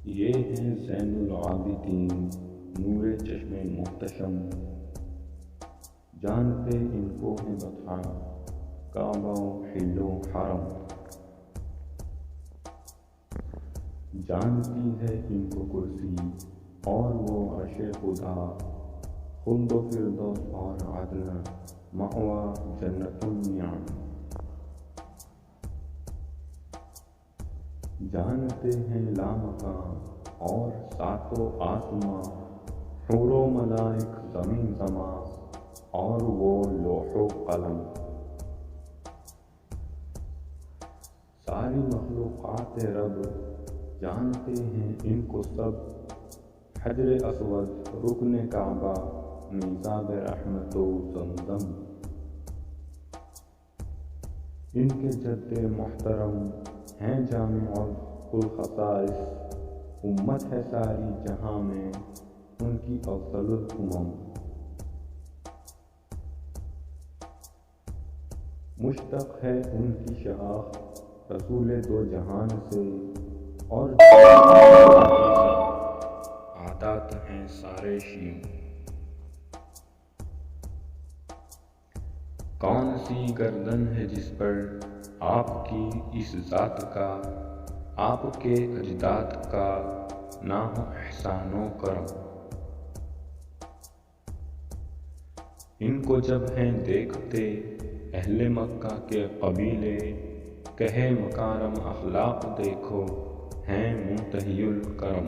یہ ہیں زین العابدین نور چشم محتشم، جانتے ان کو ہے بطحا کعبہ و حل و حرم، جانتی ہے ان کو کرسی اور وہ عرش خدا، خلد و فردوس اور عدن مأویٰ جنت النعم، جانتے ہیں لامکان اور ساتوں آسماں، حور و ملائک زمین زماں اور وہ لوح و قلم، ساری مخلوقات رب جانتے ہیں ان کو سب، حجر اسود رکن کعبہ میزاب رحمت و زمزم، ان کے جد محترم ہیں جامع الخصائص، امت ہے ساری جہاں میں ان کی افضل الامم، مشتق ہے ان کی شاخ رسول دو جہان سے، اور عادات ہیں سارے شیوں، کون سی گردن ہے جس پر آپ کی اس ذات کا، آپ کے اجداد کا نہ ہو احسان و کرم، ان کو جب ہیں دیکھتے اہل مکہ کے قبیلے، کہے مکارم اخلاق دیکھو ہیں منتہی الکرم،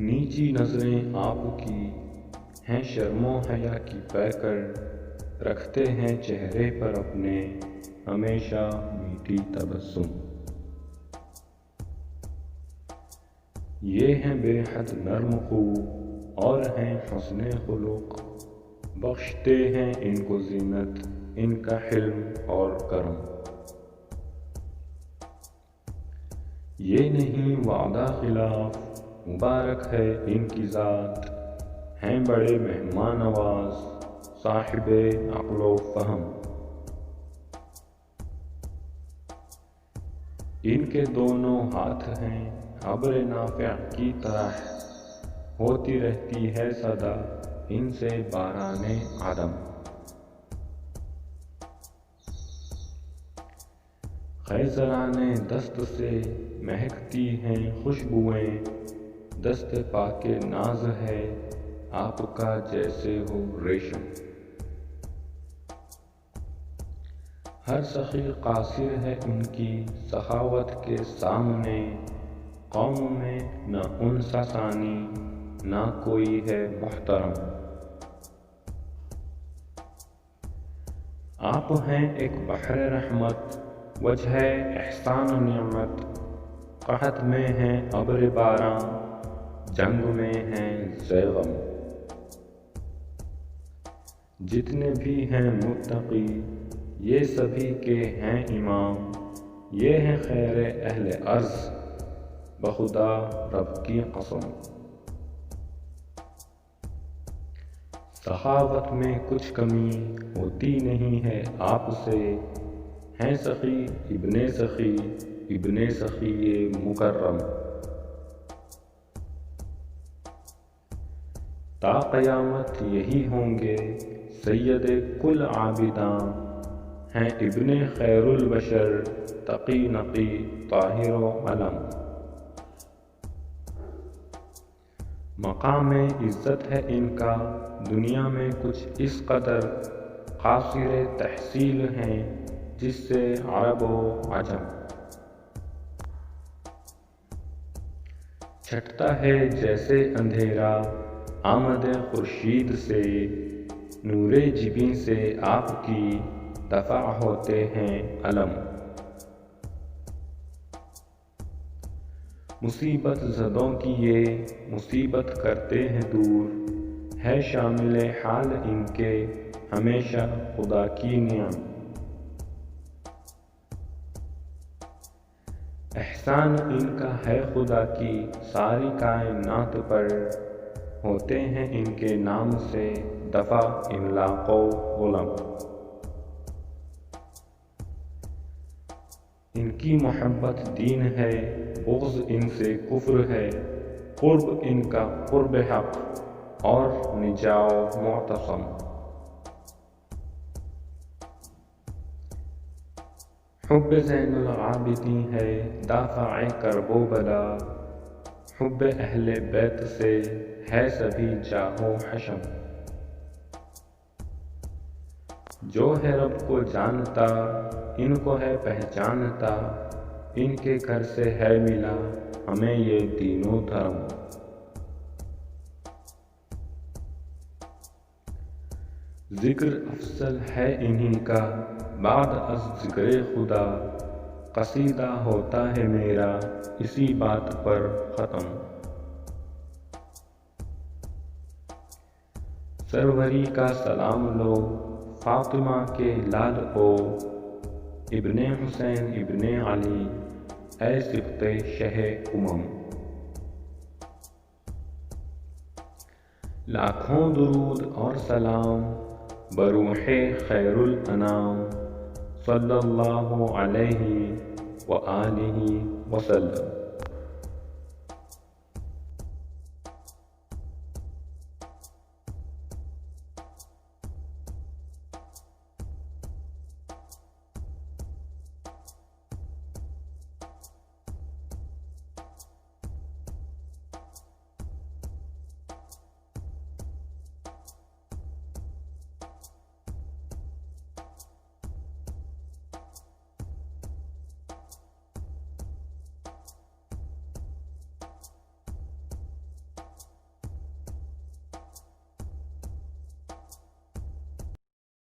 نیچی نظریں آپ کی ہیں شرم و حیا کی پیکر، رکھتے ہیں چہرے پر اپنے ہمیشہ میٹھی تبسم، یہ ہیں بے حد نرم خو اور ہیں حسن خلق، بخشتے ہیں ان کو زینت ان کا حلم اور کرم، یہ نہیں وعدہ خلاف مبارک ہے ان کی ذات، ہیں بڑے مہمان نواز صاحب عقل و فہم، ان کے دونوں ہاتھ ہیں ابر نافع کی طرح، ہوتی رہتی ہے صدا ان سے باران عدم، خیزران دست سے مہکتی ہیں خوشبوئیں، دست پاک ناز ہے آپ کا جیسے ہو ریشم، ہر سخی قاصر ہے ان کی سخاوت کے سامنے، قوم میں نہ ان سا ثانی نہ کوئی ہے محترم، آپ ہیں ایک بحر رحمت وجہ احسان و نعمت، قحط میں ہیں ابر باراں جنگ میں ہیں زیغم، جتنے بھی ہیں متقی یہ سبھی کے ہیں امام، یہ ہیں خیر اہل ارض بخدا رب کی قسم، سخاوت میں کچھ کمی ہوتی نہیں ہے آپ سے، ہیں سخی ابن سخی مکرم، تا قیامت یہی ہوں گے سید کل عابداں، ہیں ابن خیر البشر تقی نقی طاہر و علم، مقام عزت ہے ان کا دنیا میں کچھ اس قدر، قاصر تحصیل ہیں جس سے عرب و عجم، چھٹتا ہے جیسے اندھیرا آمد خورشید سے، نور جبیں سے آپ کی دفع ہوتے ہیں علم، مصیبت زدوں کی یہ مصیبت کرتے ہیں دور، ہے شامل حال ان کے ہمیشہ خدا کی نعم، احسان ان کا ہے خدا کی ساری کائنات پر، ہوتے ہیں ان کے نام سے دفع املاق و غلم، ان کی محبت دین ہے، بغض ان سے کفر ہے، قرب ان کا قرب حق اور نجاؤ معتصم۔ حب زین العابدین ہے دافع کرب و بلا، حب اہل بیت سے ہے سبھی جاہ و حشم۔ جو ہے رب کو جانتا ان کو ہے پہچانتا، ان کے گھر سے ہے ملا ہمیں یہ دین و دھرم۔ ذکر افضل ہے انہی کا بعد از ذکر خدا، قصیدہ ہوتا ہے میرا اسی بات پر ختم۔ سروری کا سلام لو فاطمہ کے لال او، ابن حسین ابن علی اے سبط شہ امم۔ لاکھوں درود اور سلام بروح خیر الانام، صلی اللہ علیہ وآلہ وسلم۔